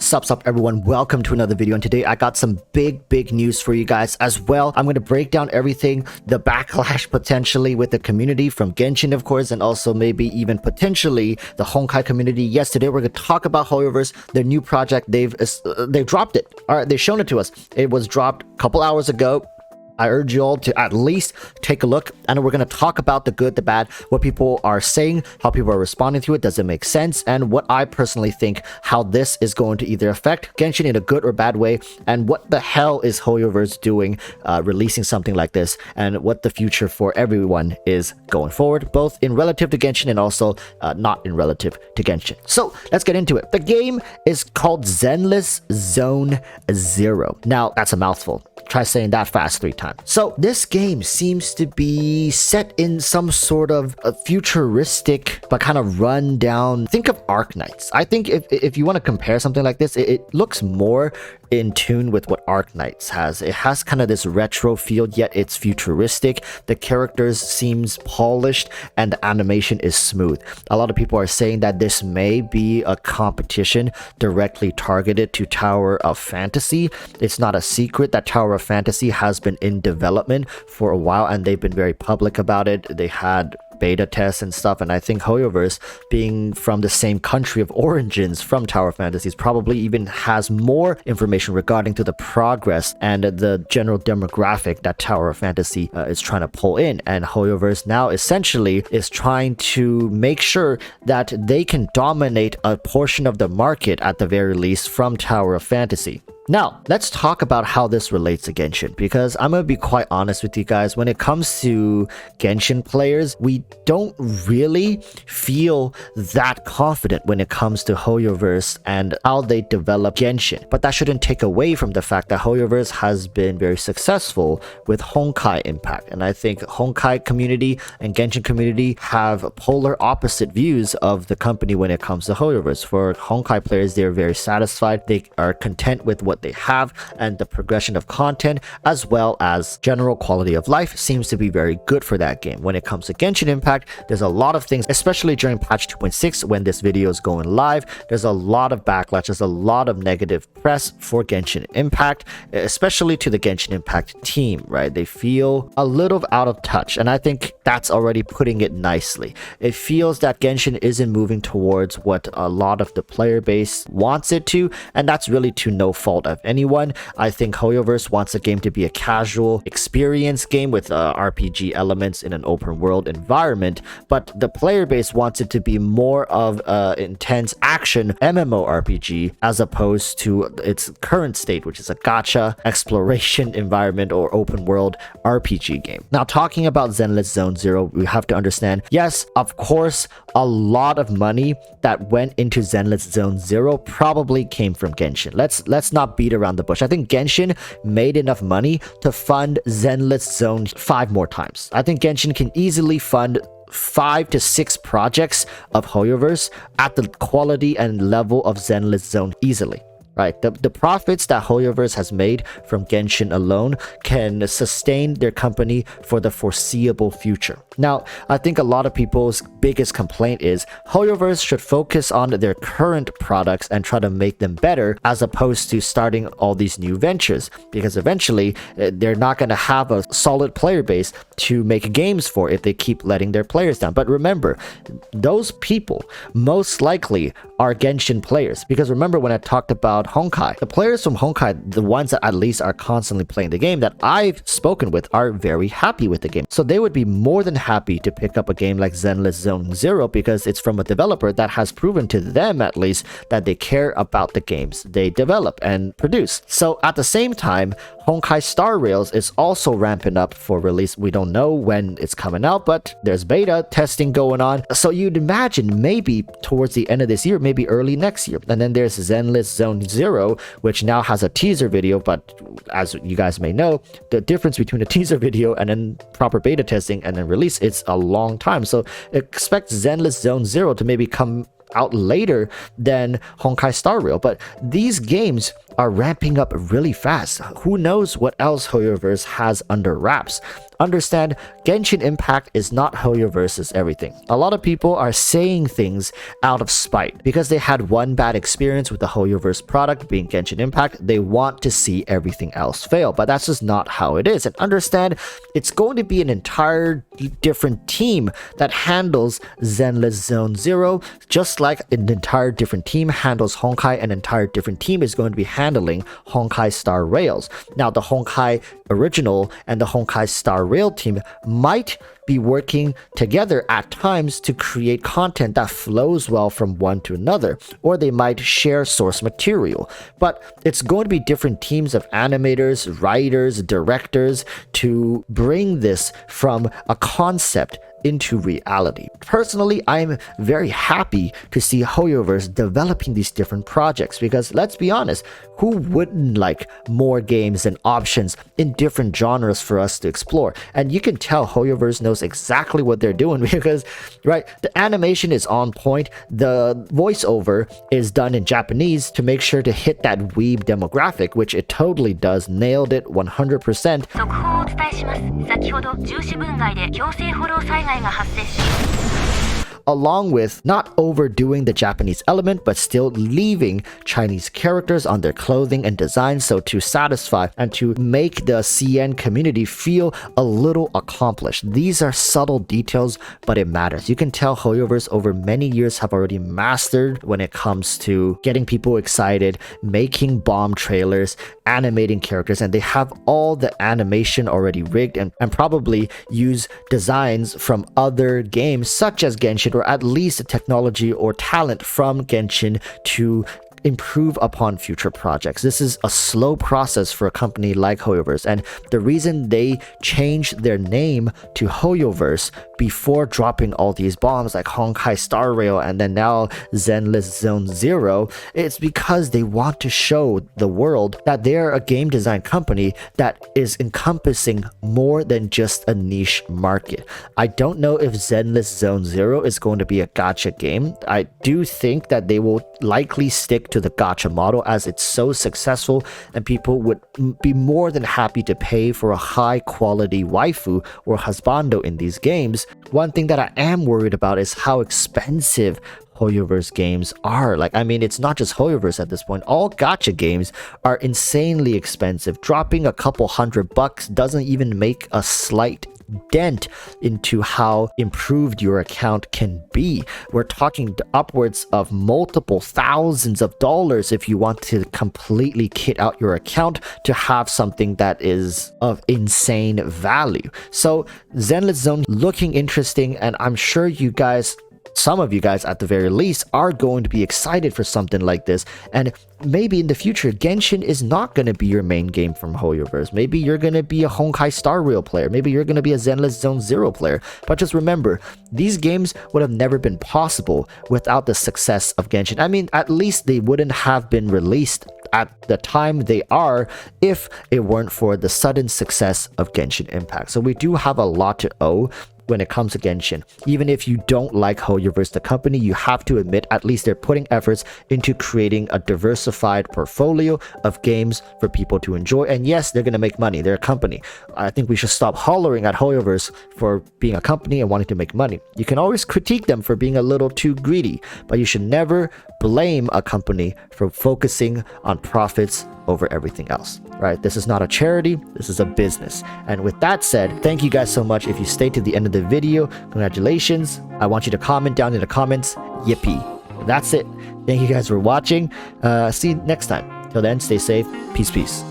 Sup everyone, welcome to another video, and today I got some big news for you guys as well. I'm going to break down everything, the backlash potentially with the community from Genshin of course, and also maybe even potentially the Honkai community. Yes, today we're going to talk about Hoyoverse, their new project. They've dropped it. All right, they've shown it to us. It was dropped a couple hours ago. I urge you all to at least take a look, and we're going to talk about the good, the bad, what people are saying, how people are responding to it, does it make sense, and what I personally think how this is going to either affect Genshin in a good or bad way, and what the hell is Hoyoverse doing releasing something like this, and what the future for everyone is going forward, both in relative to Genshin and also not in relative to Genshin. So let's get into it. The game is called Zenless Zone Zero. Now, that's a mouthful. Try saying that fast 3 times. So this game seems to be set in some sort of a futuristic but kind of run down. Think of Arknights. I think if you want to compare something like this, it looks more in tune with what Arknights has. It has kind of this retro feel, yet it's futuristic. The characters seems polished and the animation is smooth. A lot of people are saying that this may be a competition directly targeted to Tower of Fantasy. It's not a secret that Tower of Fantasy has been in development for a while, and they've been very public about it. They had beta tests and stuff, and I think Hoyoverse, being from the same country of origins from Tower of Fantasies, probably even has more information regarding to the progress and the general demographic that Tower of Fantasy is trying to pull in. And Hoyoverse now essentially is trying to make sure that they can dominate a portion of the market at the very least from Tower of Fantasy. Now, let's talk about how this relates to Genshin, because I'm going to be quite honest with you guys. When it comes to Genshin players, we don't really feel that confident when it comes to Hoyoverse and how they develop Genshin. But that shouldn't take away from the fact that Hoyoverse has been very successful with Honkai Impact. And I think Honkai community and Genshin community have polar opposite views of the company when it comes to Hoyoverse. For Honkai players, they're very satisfied. They are content with what they have, and the progression of content as well as general quality of life seems to be very good for that game. When it comes to Genshin Impact, there's a lot of things, especially during patch 2.6 when this video is going live. There's a lot of backlash, there's a lot of negative press for Genshin Impact, especially to the Genshin Impact team, right? They feel a little out of touch, and I think that's already putting it nicely. It feels that Genshin isn't moving towards what a lot of the player base wants it to, and that's really to no fault of anyone. I think Hoyoverse wants a game to be a casual experience game with RPG elements in an open world environment, but the player base wants it to be more of an intense action MMORPG as opposed to its current state, which is a gacha exploration environment or open world RPG game. Now, talking about Zenless Zone Zero, we have to understand, yes, of course, a lot of money that went into Zenless Zone Zero probably came from Genshin. Let's not beat around the bush. I think Genshin made enough money to fund Zenless Zone 5 more times. I think Genshin can easily fund 5 to 6 projects of Hoyoverse at the quality and level of Zenless Zone easily. Right, the profits that Hoyoverse has made from Genshin alone can sustain their company for the foreseeable future. Now, I think a lot of people's biggest complaint is Hoyoverse should focus on their current products and try to make them better as opposed to starting all these new ventures, because eventually they're not going to have a solid player base to make games for if they keep letting their players down. But remember, those people most likely are Genshin players, because remember when I talked about Honkai, the players from Honkai, the ones that at least are constantly playing the game that I've spoken with, are very happy with the game. So they would be more than happy to pick up a game like Zenless Zone Zero because it's from a developer that has proven to them at least that they care about the games they develop and produce. So at the same time, Honkai Star Rails is also ramping up for release. We don't know when it's coming out, but there's beta testing going on. So you'd imagine maybe towards the end of this year, maybe early next year. And then there's Zenless Zone Zero, which now has a teaser video, but as you guys may know, the difference between a teaser video and then proper beta testing and then release, it's a long time. So expect Zenless Zone Zero to maybe come out later than Honkai Star Rail. But these games are ramping up really fast. Who knows what else Hoyoverse has under wraps? Understand, Genshin Impact is not Hoyoverse's everything. A lot of people are saying things out of spite. Because they had one bad experience with the Hoyoverse product being Genshin Impact, they want to see everything else fail. But that's just not how it is. And understand, it's going to be an entire different team that handles Zenless Zone Zero, just like an entire different team handles Honkai, an entire different team is going to be handling Honkai Star Rails. Now, the Honkai Original and the Honkai Star Rail team might be working together at times to create content that flows well from one to another, or they might share source material. But it's going to be different teams of animators, writers, directors to bring this from a concept into reality. Personally, I'm very happy to see Hoyoverse developing these different projects because let's be honest, who wouldn't like more games and options in different genres for us to explore? And you can tell Hoyoverse knows exactly what they're doing because, right, the animation is on point, the voiceover is done in Japanese to make sure to hit that weeb demographic, which it totally does, nailed it 100%. 速報をお伝えします。先ほど重視分外で強制フォロー災害が発生し along with not overdoing the Japanese element but still leaving Chinese characters on their clothing and design, so to satisfy and to make the CN community feel a little accomplished. These are subtle details, but it matters. You can tell Hoyoverse over many years have already mastered when it comes to getting people excited, making bomb trailers, animating characters, and they have all the animation already rigged and probably use designs from other games such as Genshin, or at least technology or talent from Genshin to improve upon future projects. This is a slow process for a company like Hoyoverse, and the reason they changed their name to Hoyoverse before dropping all these bombs like Honkai Star Rail and then now Zenless Zone Zero, it's because they want to show the world that they're a game design company that is encompassing more than just a niche market. I don't know if Zenless Zone Zero is going to be a gacha game. I do think that they will likely stick to the gacha model as it's so successful and people would be more than happy to pay for a high quality waifu or husbando in these games. One thing that I am worried about is how expensive Hoyoverse games are. Like, I mean, it's not just Hoyoverse at this point. All gacha games are insanely expensive. Dropping a couple $100 doesn't even make a slight dent into how improved your account can be. We're talking upwards of multiple thousands of dollars if you want to completely kit out your account to have something that is of insane value. So Zenless Zone looking interesting, and I'm sure you guys, some of you guys at the very least, are going to be excited for something like this. And maybe in the future, Genshin is not going to be your main game from Hoyoverse. Maybe you're going to be a Honkai Star Rail player. Maybe you're going to be a Zenless Zone Zero player. But just remember, these games would have never been possible without the success of Genshin. I mean, at least they wouldn't have been released at the time they are if it weren't for the sudden success of Genshin Impact. So we do have a lot to owe when it comes to Genshin. Even if you don't like Hoyoverse the company, you have to admit at least they're putting efforts into creating a diversified portfolio of games for people to enjoy. And yes, they're going to make money. They're a company. I think we should stop hollering at Hoyoverse for being a company and wanting to make money. You can always critique them for being a little too greedy, but you should never blame a company for focusing on profits over everything else, right? This is not a charity, this is a business. And with that said, thank you guys so much. If you stayed to the end of the video, congratulations. I want you to comment down in the comments, yippee. That's it. Thank you guys for watching. See you next time. Till then, stay safe. Peace, peace.